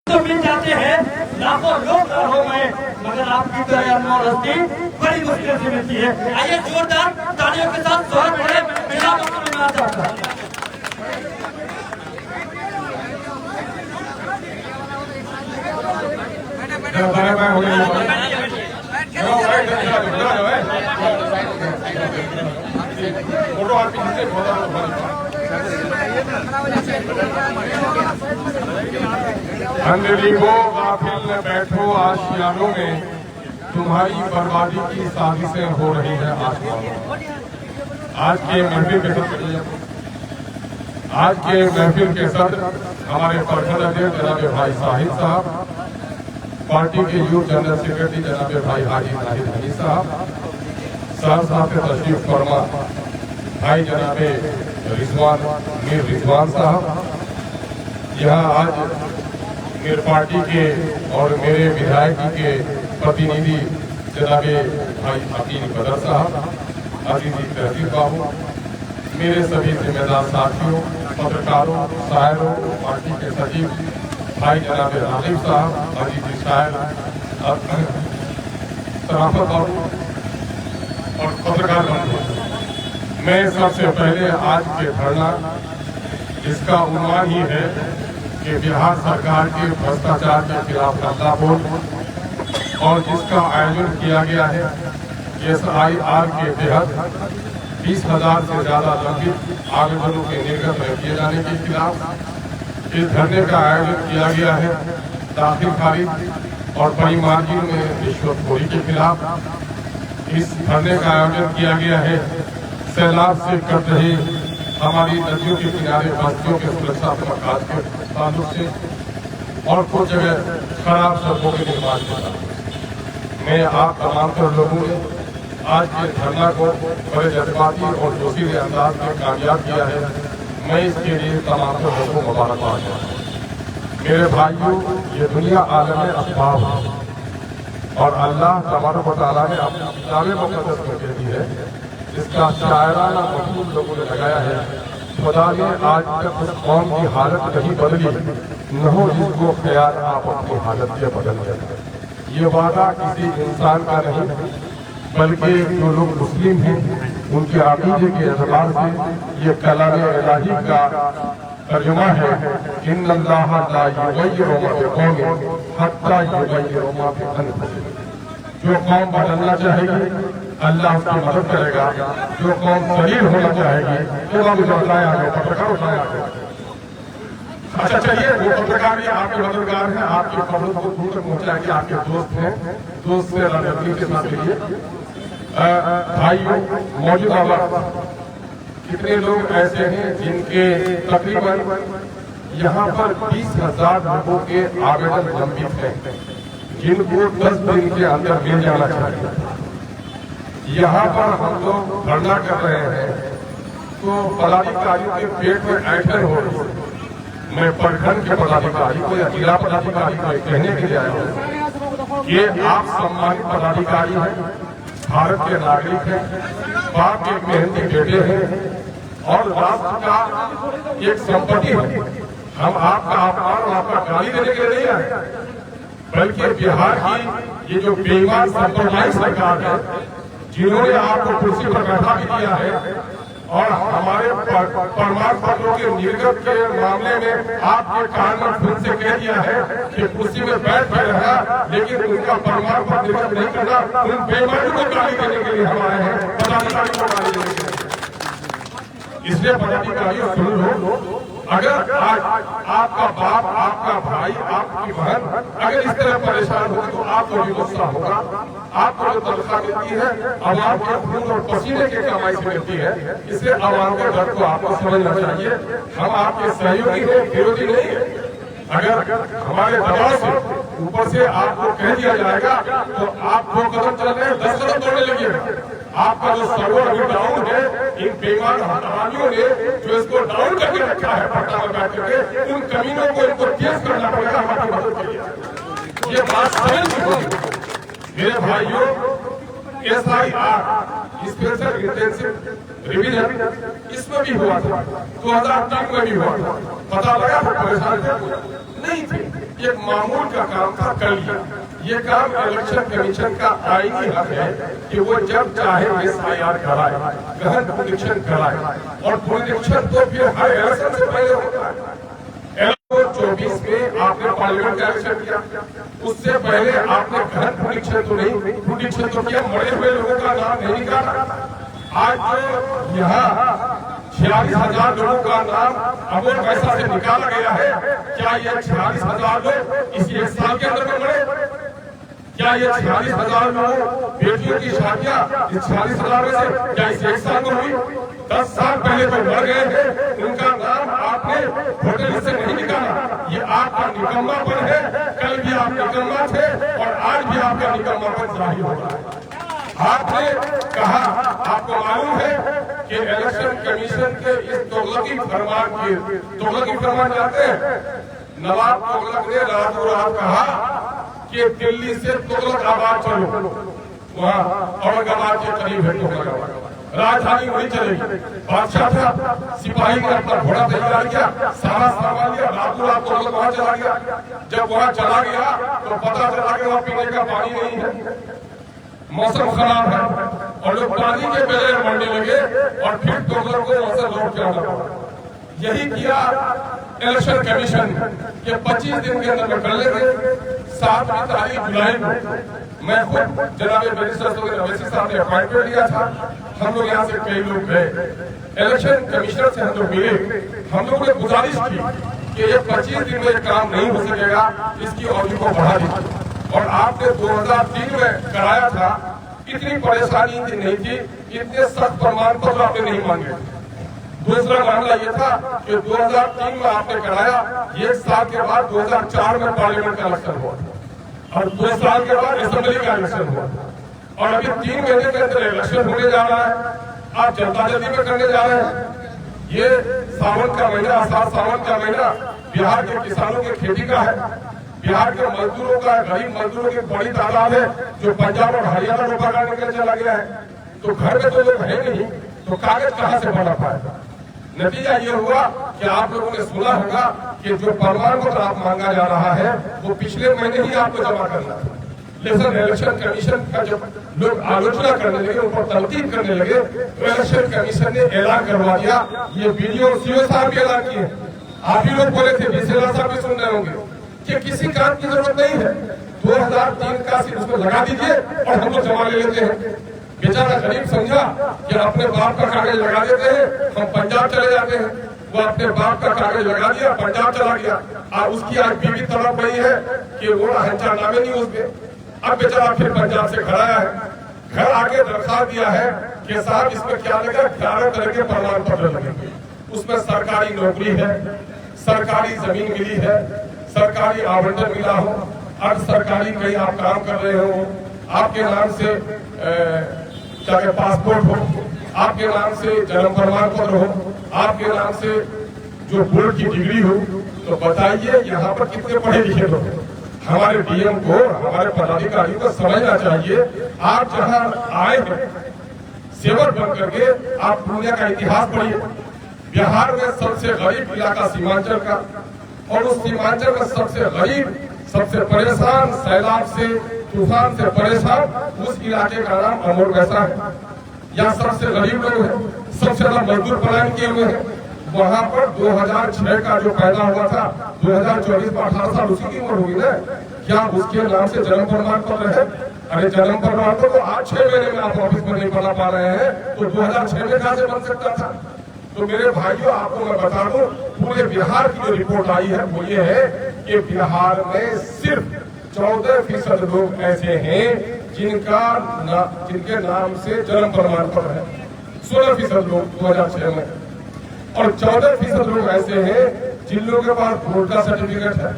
तो मिल जाते हैं लाखों लोग हो गए, मगर आपकी तरह अनमोल हस्ती बड़ी मुश्किल से मिलती है। आइए जोरदार तालियों के साथ स्वागत करें मेरा अंधेरीको गाफिल न बैठो आशियानों में, तुम्हारी बर्बादी की साजिशें हो रही है आसमानों। आज के महफिल के सदर हमारे प्रखंड अध्यक्ष जनाब भाई साहिब साहब, पार्टी के यूथ जनरल सेक्रेटरी जनाब भाई हाजी नाहिद हनी साहब, सहसा से तशरीफ फरमा भाई जनाब मीर रिजवान साहब, यहाँ आज मेरे पार्टी के और मेरे विधायक के प्रतिनिधि जनाब भाई अकील बदर साहब, अजीजी तहसील बाबू, मेरे सभी जिम्मेदार साथियों, पत्रकारों, शायरों, पार्टी के सचिव भाई जनाब राजीव साहब, अजीजी शायर, सराफत बाबू और पत्रकार बंधु, मैं सबसे पहले आज के धरना इसका उन्वान ही है कि बिहार सरकार के भ्रष्टाचार के खिलाफ हल्ला बोल और जिसका आयोजन किया गया है SIR के तहत 20,000 से ज्यादा लंबित आवेदनों के निर्गत किए जाने के खिलाफ इस धरने का आयोजन किया गया है। दाखिल खारिज और बड़ी मार्जिन में रिश्वतखोरी के खिलाफ इस धरने का आयोजन किया गया है। सैलाब से कट रही हमारी नदियों के किनारे बस्तियों के सुरक्षात्मक कार्य के ताल्लुक से और कुछ जगह खराब सड़कों के निर्माण के साथ मैं आप तमाम तर लोगों ने आज के धरना को बड़े जज्बाती और जोशीले अंदाज में कामयाब किया है। मैं इसके लिए तमाम तर लोगों को मुबारकबाद देता हूँ। मेरे भाइयों, ये दुनिया आलम असबाब है और अल्लाह तबारक व तआला ने अपनी किताब मुक़द्दस में कह दी है, इसका शायराना मफहूम लोगों ने लगाया है, खुदा ने आज तक उस कौम की हालत नहीं बदली, न हो जिसको ख्याल आप अपनी हालत से बदल गए। ये वादा किसी इंसान का नहीं, बल्कि जो लोग मुस्लिम हैं उनके अकीदे के एतबार से ये कलाम इलाही का तर्जुमा है। इन्नल्लाह ला युगय्यिरु मा बिक़ौमिन हत्ता युगय्यिरु मा बिअनफुसिहिम। जो कौम बदलना चाहेगी अल्लाह उसकी मदद करेगा, जो कौम शरीर होना चाहेगी पत्रकार उठाया गया। अच्छा चलिए, वो पत्रकार ये आपके मददगार हैं, आपकी खबरों को दूर तक पहुंचाएंगे, आपके दोस्त हैं, दोस्त से रणनीति के साथ मिलिए। भाइयों, मौजूदा वक्त कितने लोग ऐसे हैं जिनके तकरीबन यहाँ पर 20,000 लोगों के आवेदन लंबित हैं, जिनको 10 दिन के अंदर मिल जाना चाहिए। यहाँ पर हम लोग धरना कर रहे हैं तो पदाधिकारियों के पेट में ऐंठन हो रही है। मैं प्रखंड के पदाधिकारी को या जिला पदाधिकारी को कहने के लिए आया हूँ, ये आप सम्मानित पदाधिकारी हैं, भारत के नागरिक हैं, बाप के मेहनती बेटे हैं और राष्ट्र का एक संपत्ति है। हम आपका अपमान और आपका गाली देने के लिए नहीं आए, बल्कि बिहार की ये जो बेईमान सांप्रदायिक सरकार है, जिन्होंने आपको कुर्सी पर बैठा भी दिया है और हमारे प्रमाण पत्रों के निर्गत के मामले में आपके कान में खुद से कह दिया है कि कुर्सी में बैठ गए रहा, लेकिन उनका प्रमाण पत्र निर्गत नहीं करना, उन बेईमानों को गाली देने के लिए हम आए हैं, पदाधिकारी को गाली देने के लिए। इसलिए पदाधिकारियों सुन लो, अगर आज आपका बाप, आपका भाई, आपकी बहन अगर इस तरह परेशान हो तो आपको भी गुस्सा होगा। आपको जो तनख्वाह मिलती है आवाम के खून और पसीने के कमाई से मिलती है, इसलिए आवाम के डर को आपको समझना चाहिए। हम आपके सहयोगी हैं, विरोधी नहीं है। अगर हमारे दबाव से ऊपर से आपको कह दिया जाएगा तो आप 2 कदम चल रहे हैं, 10 कदम तोड़ने लगिएगा। आपका जो सर्वर अभी डाउन है, इन बेईमान हटानियों ने जो इसको डाउन करके रखा है पटना में बैठ करके, उन कमीनों को इनको केस करना पड़ेगा हमारी मदद के लिए। ये बात समझ मेरे भाइयों, SIR स्पेशल इंटेंसिव रिवीजन इसमें भी हुआ था, 2003 में भी हुआ था। पता लगा था परेशान नहीं थे, एक मामूल का काम था, कर लिया। ये काम इलेक्शन कमीशन का आईनी हक है कि वो जब चाहे SIR कराए, गहन पुनरीक्षण कराए, और पुनरीक्षण तो फिर हर इलेक्शन से पहले होता है। 2024 में आपने पार्लियामेंट का इलेक्शन किया, उससे पहले आपने गहन पुनरीक्षण तो नहीं, पुनरीक्षण तो किया, मरे हुए लोगों का नाम नहीं निकाला। आज जो यहाँ 46,000 लोगों का नाम अमोल पैसा से निकाला गया है, क्या ये 46,000 लोग इस 1 साल के अंदर में मरे? क्या ये 46,000 लोग बेटियों की शादियां इस 46,000 में से क्या इस 1 साल में हुई? 10 साल पहले जो मर गए थे उनका नाम आपने वोटर लिस्ट से नहीं निकाला। ये आपका निकम्मापन है। कल भी आप निकम्मा थे और आज भी आपका निकम्मापन जाहिर हो रहा है। आपने कहा, आपको मालूम है कि इलेक्शन कमीशन के इस तुगलकी फरमान जाते हैं। नवाब तुगलक ने रातों रात कहा कि दिल्ली से तुगलकाबाद चलो, वहाँ औरंगाबाद के करीब है तुगलकाबाद, राजधानी वही चलेगी। बादशाह था, सिपाही ने अपना घोड़ा तैयार किया, सारा सामान लिया, रातों रात तुगलक वहाँ चला गया। जब वहाँ चला गया तो पता चला कि वहाँ पीने का पानी नहीं है, मौसम खराब है, और लोग पानी के बगैर मरने लगे, और फिर तुगलक को वहां से लौट के आना पड़ा। यही किया इलेक्शन कमीशन के 25 दिन के अंदर कर लेंगे। 7 तारीख जुलाई को मैं खुद जनाब बैरिस्टर अवैसी साहब ने अपॉइंटमेंट लिया था। हम लोग यहाँ से कई लोग गए, इलेक्शन कमिश्नर से हम लोग मिले, हम लोगों ने गुजारिश की कि ये 25 दिन में काम नहीं हो सकेगा, इसकी अवधि को बढ़ा दीजिए। और आपने 2003 में कराया था, इतनी परेशानी नहीं थी, इतने सख्त प्रमाण पत्र आपने नहीं मांगे। दूसरा मामला ये था कि 2003 में आपने कराया, 1 साल के बाद 2004 में पार्लियामेंट का इलेक्शन हुआ, और 2 साल के बाद असेंबली का इलेक्शन हुआ, और अभी 3 महीने के अंदर इलेक्शन होने जा रहा है। आप जनता जल्दी में करने जा रहे हैं। ये सावन का महीना, आषाढ़ सावन का महीना बिहार के किसानों की खेती का है, बिहार के मजदूरों का, गरीब मजदूरों की बड़ी तादाद है जो पंजाब और हरियाणा रोपा करने के लिए चला गया है। तो घर में तो लोग है नहीं, तो कागज कहाँ से बना पाएगा? नतीजा ये हुआ कि आप लोगों ने सुना होगा कि जो प्रमाण पत्र आप मांगा जा रहा है वो पिछले महीने ही आपको जमा करना था। लेकिन इलेक्शन कमीशन का जब लोग आलोचना करने लगे, ऊपर तनकीद करने लगे, तो इलेक्शन कमीशन ने ऐलान करवा दिया। ये वीडियो सीओ साहब भी ऐलान किए, आप ही लोग बोले थे, बीसेला साहब भी सुन रहे होंगे कि किसी काम की जरूरत नहीं है, 2003 का सिर्फ उसको लगा दीजिए और हम लोग जमा ले लेते हैं। बेचारा गरीब समझा कि अपने बाप का कागज लगा देते हैं, हम पंजाब चले जाते हैं। वो अपने बाप का कागज लगा दिया, पंजाब चला गया, और उसकी आज बीवी तड़प रही है कि वो हंचा नामे नहीं उसके। अब बेचारा फिर पंजाब से घर आया है, घर आके दरखास्त दिया है कि साहब इसमें क्या लगा, 11 तरह के प्रमाण पत्र लगेंगे। उसमें सरकारी नौकरी है, सरकारी जमीन मिली है, सरकारी आवंटन मिला हो, अर्ध सरकारी कहीं आप काम कर रहे हो, आपके नाम से चाहे पासपोर्ट हो, आपके नाम से जन्म प्रमाण पत्र हो, आपके नाम से जो बोर्ड की डिग्री हो, तो बताइए यहाँ पर कितने पढ़े लिखे लोग हैं। हमारे डीएम को, हमारे पदाधिकारियों को समझना चाहिए, आप जहाँ आए हैं सेवक बन करके, आप दुनिया का इतिहास पढ़िए। बिहार में सबसे गरीब इलाका सीमांचल का, और उस सीमांचल में सबसे गरीब, सबसे परेशान, सैलाब से, तूफान से परेशान उस इलाके का नाम अमोल वैसा है। यहाँ सबसे गरीब लोग हैं, सबसे ज्यादा मजदूर पलायन किए हुए हैं। वहाँ पर 2006 का जो पैदा हुआ था, 2024 में 18 साल उसकी की उम्र होगी ना, क्या उसके नाम से जन्म प्रमाण पत्र है? अरे जन्म प्रमाण पत्र तो आज 6 महीने में आप ऑफिस में नहीं बना पा रहे हैं, तो 2006 में कहाँ से बन सकता था? तो मेरे भाइयों, आपको मैं बता दूं, पूरे बिहार की जो रिपोर्ट आई है वो ये है कि बिहार में सिर्फ 14% लोग ऐसे हैं जिनके नाम से जन्म प्रमाण पत्र है। 16% लोग 2006 में, और 14% लोग ऐसे हैं जिन लोगों के पास वोट का सर्टिफिकेट है।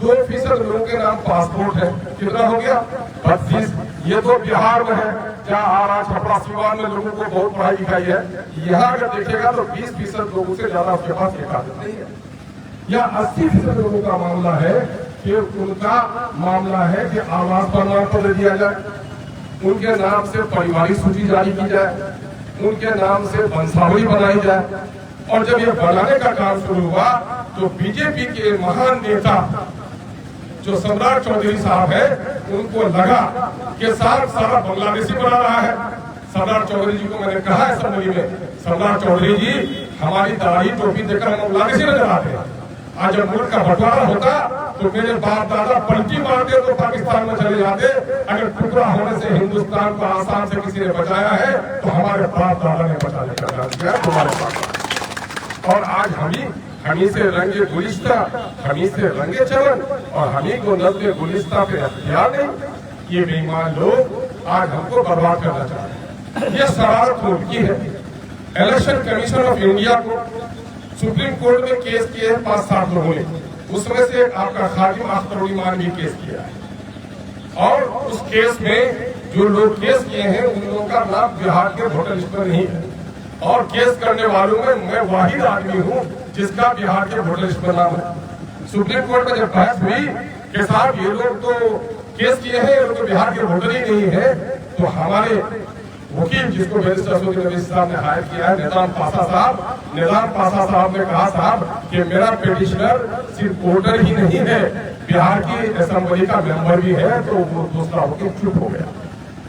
2% लोगों के नाम पासपोर्ट है। कितना हो गया? 32। ये तो बिहार में है, जहाँ आरा, छपरा, सीवान में लोगों को बहुत पढ़ाई लिखाई है। यहाँ अगर देखेगा तो 20% लोगों से ज्यादा उसके पास एक आदत नहीं है। या 80% लोगों का मामला है कि उनका मामला है कि आवास प्रमाण पत्र दिया जाए, उनके नाम से पारिवारिक सूची जारी की जाए, उनके नाम से वंशावली बनाई जाए। और जब ये बनाने का काम शुरू हुआ तो बीजेपी के महान नेता जो सम्राट चौधरी साहब है, उनको लगा कि साहब सारा बांग्लादेशी बना रहा है। सम्राट चौधरी जी को मैंने कहा है असेंबली में, सम्राट चौधरी जी हमारी दाढ़ी टोपी देखकर हम बांग्लादेशी नजर आते हैं। आज जब मुल्क का बंटवारा होता तो मेरे बाप दादा पलटी मारते तो पाकिस्तान में चले जाते। अगर टुकड़ा होने से हिंदुस्तान को आसाम से किसी ने बचाया है तो हमारे बाप दादा ने बचाने का काम किया तुम्हारे पास। और आज हमी से रंगे गुलिस्ता, हमी से रंगे चलन और हमी को नजर गुलिस्ता पे अख्तियार नहीं। ये बेईमान लोग आज हमको बर्बाद करना चाहते हैं। ये शरारत उनकी है। इलेक्शन कमीशन ऑफ इंडिया को सुप्रीम कोर्ट में केस किए हैं 5-7 लोगों ने, उसमें से आपका खादिम अख्तर उल ईमान भी केस किया है। और उस केस में जो लोग केस किए हैं उन लोगों का नाम बिहार के वोटर लिस्ट में नहीं है। और केस करने वालों में मैं वाहिद आदमी हूँ जिसका बिहार के वोटर लिस्ट में नाम है। सुप्रीम कोर्ट में जब बहस हुई कि साहब ये लोग तो केस किए हैं, ये लोग तो बिहार के वोटर ही नहीं है, तो हमारे वकील जिसको बैरिस्टर अशोक नबी साहब ने हायर किया है, निजाम पासा साहब ने कहा साहब कि मेरा पिटिशनर सिर्फ वोटर ही नहीं है, बिहार की असेंबली का मेंबर भी है। तो वो दूसरा होकर चुप हो गया।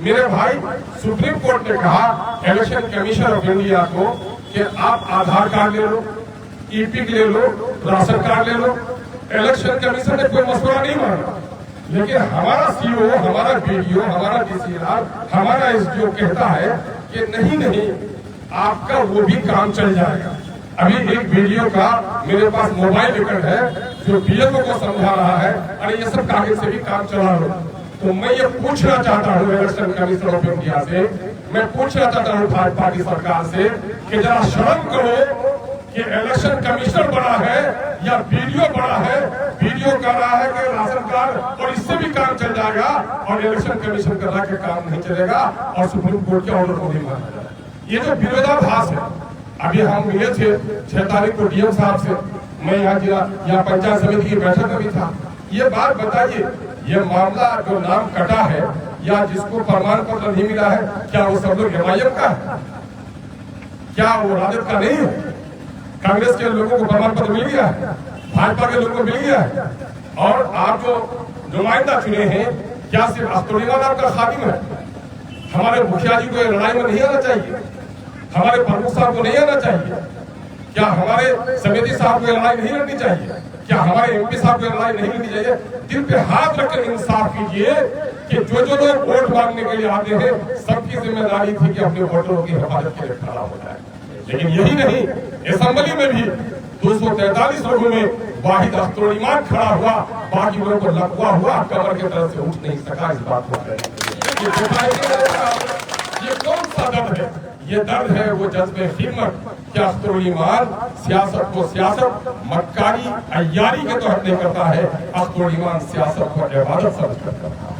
मेरे भाई, सुप्रीम कोर्ट ने कहा इलेक्शन कमीशन ऑफ इंडिया को कि आप आधार कार्ड ले लो, ईपिक ले लो, राशन कार्ड ले लो। इलेक्शन कमीशन ने कोई मसला नहीं माना, लेकिन हमारा सीओ, हमारा बीडीओ, हमारा डीसीआर, हमारा एसडीओ कहता है कि नहीं आपका वो भी काम चल जाएगा। अभी एक वीडियो का मेरे पास मोबाइल रिकॉर्ड है जो बीएलओ को समझा रहा है, अरे ये सब कागज से भी काम चला लो। तो मैं ये पूछना चाहता हूँ इलेक्शन कमीशन ऑफ इंडिया से, मैं पूछना चाहता हूँ भाजपा की सरकार से कि जरा शर्म करो कि इलेक्शन कमिश्नर बड़ा है या वीडियो बड़ा है। वीडियो कर रहा है कि राशन कार्ड और इससे भी काम चल जाएगा, और इलेक्शन कमीशन कर रहा है कि काम नहीं चलेगा और सुप्रीम कोर्ट के ऑर्डर को नहीं माना जाएगा। ये जो विरोधाभास है, अभी हम मिले थे 6 तारीख को डीएम साहब से, मैं यहाँ पंचायत समिति की बैठक में भी था। ये बात बताइए, ये मामला जो नाम कटा है या जिसको प्रमाण पत्र नहीं मिला है, क्या वो सब लोग एमआईएम का है? क्या वो राजद का नहीं है? कांग्रेस के लोगों को प्रमाण पत्र मिल गया है, भाजपा के लोगों को मिल गया है। और आप जो नुमाइंदा चुने हैं, क्या सिर्फ अख्तर उल ईमान आपका खादिम है? हमारे मुखिया जी को लड़ाई में नहीं आना चाहिए? हमारे प्रमुख साहब को नहीं आना चाहिए? क्या हमारे समिति साहब को लड़ाई नहीं लड़नी चाहिए? क्या हमारे एमपी साहब को लड़ाई नहीं लड़नी चाहिए? दिल पे हाथ रखकर इंसाफ कीजिए कि जो लोग वोट मांगने के लिए आते हैं, सबकी जिम्मेदारी थी कि अपने वोटरों की हिफाजत के लिए खड़ा हो जाए। लेकिन यही नहीं, असेंबली में भी 243 लोगों में वाहिद अख्तर उल ईमान खड़ा हुआ, बाकी लोगों को लकवा हुआ, कमर के तरफ से उठ नहीं सका। इस बात को ये कौन सा दर्द है? ये दर्द है वो जज्बे हिम्मत कि अख्तर उल ईमान सियासत को सियासत, मक्कारी अय्यारी के तौर नहीं करता है, अख्तर उल ईमान सियासत को इबादत समझकर करता है।